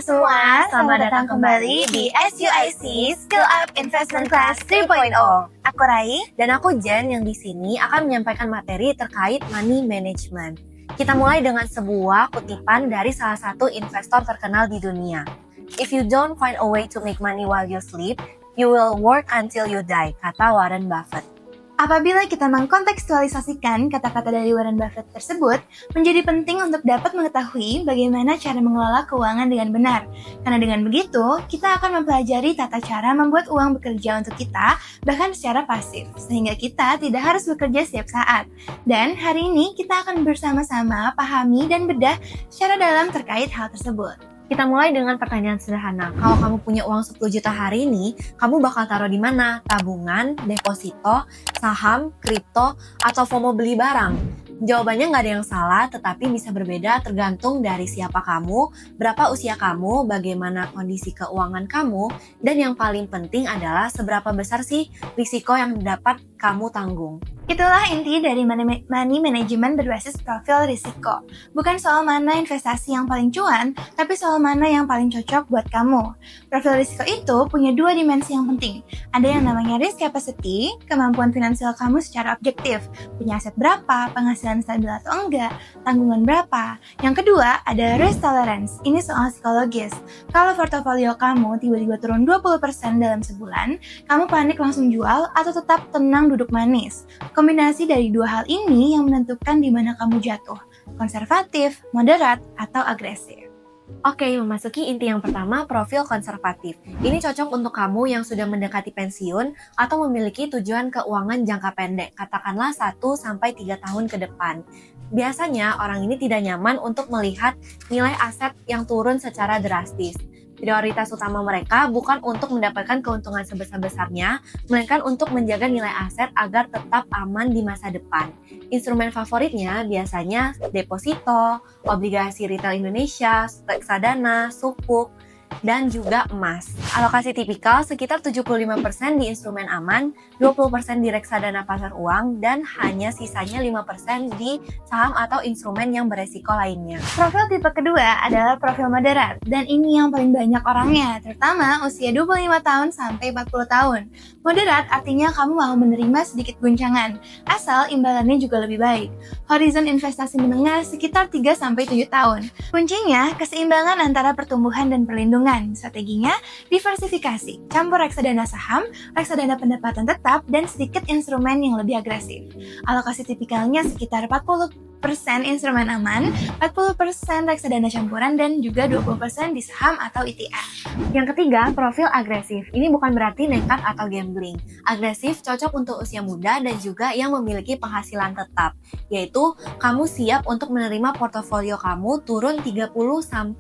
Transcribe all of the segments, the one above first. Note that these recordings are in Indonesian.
semua, selamat datang kembali di SUIC Skill Up Investment Class 3.0. Aku Rai Dan aku Jen yang di sini akan menyampaikan materi terkait money management. Kita mulai dengan sebuah kutipan dari salah satu investor terkenal di dunia. If you don't find a way to make money while you sleep, you will work until you die, kata Warren Buffett. Apabila kita mengkontekstualisasikan kata-kata dari Warren Buffett tersebut, menjadi penting untuk dapat mengetahui bagaimana cara mengelola keuangan dengan benar. Karena dengan begitu, kita akan mempelajari tata cara membuat uang bekerja untuk kita, bahkan secara pasif, sehingga kita tidak harus bekerja setiap saat. Dan hari ini kita akan bersama-sama pahami dan bedah secara dalam terkait hal tersebut. Kita mulai dengan pertanyaan sederhana. Kalau kamu punya uang 10 juta hari ini, kamu bakal taruh di mana? Tabungan, deposito, saham, kripto, atau FOMO beli barang? Jawabannya nggak ada yang salah, tetapi bisa berbeda tergantung dari siapa kamu, berapa usia kamu, bagaimana kondisi keuangan kamu, dan yang paling penting adalah seberapa besar sih risiko yang dapat kamu tanggung. Itulah inti dari money management berbasis profil risiko. Bukan soal mana investasi yang paling cuan, tapi soal mana yang paling cocok buat kamu. Profil risiko itu punya dua dimensi yang penting. Ada yang namanya risk capacity, kemampuan finansial kamu secara objektif. Punya aset berapa, penghasilan stabil atau enggak, tanggungan berapa. Yang kedua, ada risk tolerance. Ini soal psikologis. Kalau portofolio kamu tiba-tiba turun 20% dalam sebulan, kamu panik langsung jual atau tetap tenang duduk manis. Kombinasi dari dua hal ini yang menentukan di mana kamu jatuh, konservatif, moderat, atau agresif. Oke, memasuki inti yang pertama, profil konservatif. Ini cocok untuk kamu yang sudah mendekati pensiun atau memiliki tujuan keuangan jangka pendek, katakanlah 1-3 tahun ke depan. Biasanya orang ini tidak nyaman untuk melihat nilai aset yang turun secara drastis. Prioritas utama mereka bukan untuk mendapatkan keuntungan sebesar-besarnya, melainkan untuk menjaga nilai aset agar tetap aman di masa depan. Instrumen favoritnya biasanya deposito, obligasi retail Indonesia, reksadana, sukuk, dan juga emas. Alokasi tipikal sekitar 75% di instrumen aman, 20% di reksadana pasar uang, dan hanya sisanya 5% di saham atau instrumen yang beresiko lainnya. Profil tipe kedua adalah profil moderat, dan ini yang paling banyak orangnya, terutama usia 25 tahun sampai 40 tahun. Moderat artinya kamu mau menerima sedikit guncangan, asal imbalannya juga lebih baik. Horizon investasi menengah sekitar 3-7 tahun. Kuncinya, keseimbangan antara pertumbuhan dan perlindungan. Strateginya, diversifikasi, campur reksadana saham, reksadana pendapatan tetap, dan sedikit instrumen yang lebih agresif. Alokasi tipikalnya sekitar 40% instrumen aman, 40% reksadana campuran, dan juga 20% di saham atau ETF. Yang ketiga, profil agresif. Ini bukan berarti nekat atau gambling. Agresif cocok untuk usia muda dan juga yang memiliki penghasilan tetap, yaitu kamu siap untuk menerima portofolio kamu turun 30-40%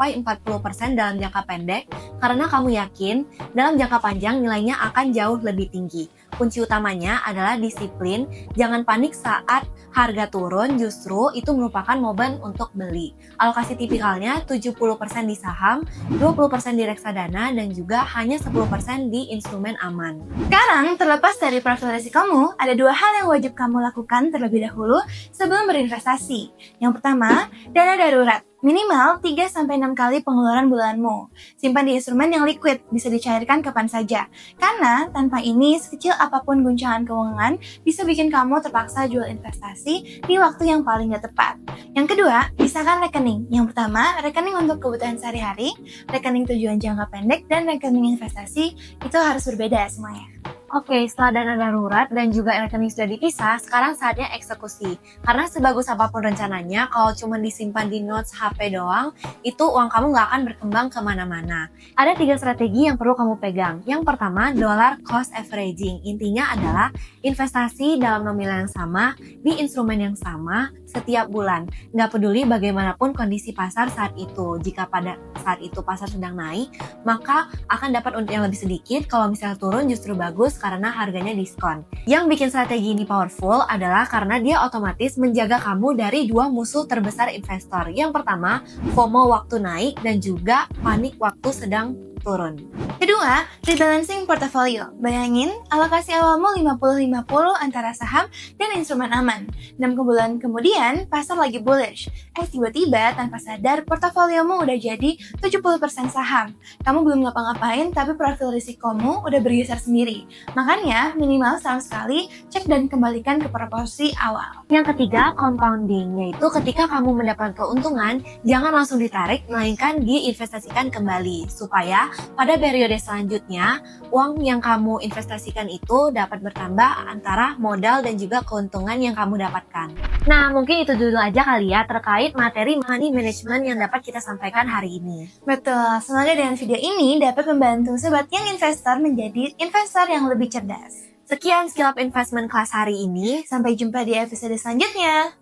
dalam jangka pendek karena kamu yakin dalam jangka panjang nilainya akan jauh lebih tinggi. Kunci utamanya adalah disiplin, jangan panik saat harga turun, justru itu merupakan momen untuk beli. Alokasi tipikalnya 70% di saham, 20% di reksadana, dan juga hanya 10% di instrumen aman. Sekarang, terlepas dari profil risikomu, ada dua hal yang wajib kamu lakukan terlebih dahulu sebelum berinvestasi. Yang pertama, dana darurat. Minimal 3-6 kali pengeluaran bulanmu. Simpan di instrumen yang liquid, bisa dicairkan kapan saja. Karena tanpa ini, sekecil apapun guncangan keuangan bisa bikin kamu terpaksa jual investasi di waktu yang paling gak tepat. Yang kedua, pisahkan rekening. Yang pertama, rekening untuk kebutuhan sehari-hari, rekening tujuan jangka pendek, dan rekening investasi itu harus berbeda semuanya. Oke, setelah dana darurat dan juga rekening sudah dipisah, sekarang saatnya eksekusi. Karena sebagus apapun rencananya, kalau cuma disimpan di notes HP doang, itu uang kamu nggak akan berkembang kemana-mana. Ada 3 strategi yang perlu kamu pegang. Yang pertama, dollar cost averaging. Intinya adalah investasi dalam nominal yang sama, di instrumen yang sama, setiap bulan. Nggak peduli bagaimanapun kondisi pasar saat itu. Jika pada saat itu pasar sedang naik, maka akan dapat untung yang lebih sedikit. Kalau misalnya turun justru bagus karena harganya diskon. Yang bikin strategi ini powerful adalah karena dia otomatis menjaga kamu dari dua musuh terbesar investor. Yang pertama, FOMO waktu naik dan juga panik waktu sedang turun. Kedua, rebalancing portfolio. Bayangin, alokasi awalmu 50-50 antara saham dan instrumen aman. 6 bulan kemudian, pasar lagi bullish. Tiba-tiba tanpa sadar, portofoliomu udah jadi 70% saham. Kamu belum ngapa-ngapain, tapi profil risikomu udah bergeser sendiri. Makanya, minimal setahun sekali, cek dan kembalikan ke proporsi awal. Yang ketiga, compounding, yaitu ketika kamu mendapat keuntungan, jangan langsung ditarik, melainkan diinvestasikan kembali, supaya pada periode selanjutnya, uang yang kamu investasikan itu dapat bertambah antara modal dan juga keuntungan yang kamu dapatkan. Nah, mungkin itu dulu aja kali ya terkait materi money management yang dapat kita sampaikan hari ini. Betul, semoga dengan video ini dapat membantu sobat yang investor menjadi investor yang lebih cerdas. Sekian Skill Up Investment kelas hari ini. Sampai jumpa di episode selanjutnya.